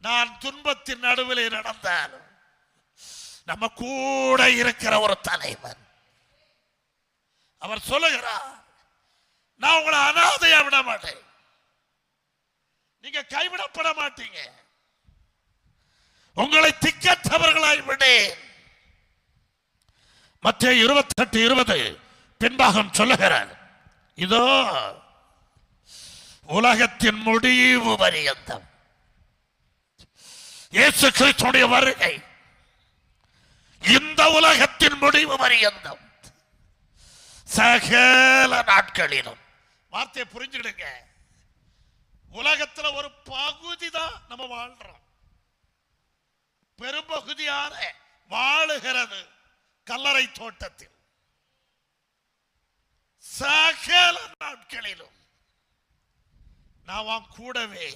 நான் துன்பத்தின் நடுவில் நடந்தாலும் நம்ம கூட இருக்கிற ஒரு தலைவர் அவர் சொல்லுகிறார், நான் உங்களை அனாதையா விட மாட்டேன், நீங்க கைவிடப்பட மாட்டீங்க, உங்களை திக்கற்றவர்களாய் விடேன். மத்தேயு 28:20 பின்பாகம் சொல்லுகிறார், இதோ உலகத்தின் முடிவு பரியந்தம் இயேசு கிறிஸ்துவின் வருகை இந்த உலகத்தின் முடிவு பரியந்தம் சகல நாட்களிலும், வார்த்தையை புரிஞ்சுடுங்க, உலகத்துல ஒரு பகுதி தான் நம்ம வாழ்றோம், பெரும்பகுதியான வாழுகிறது கல்லறை தோட்டத்தில். சகல நாட்களிலும் நான் கூடவே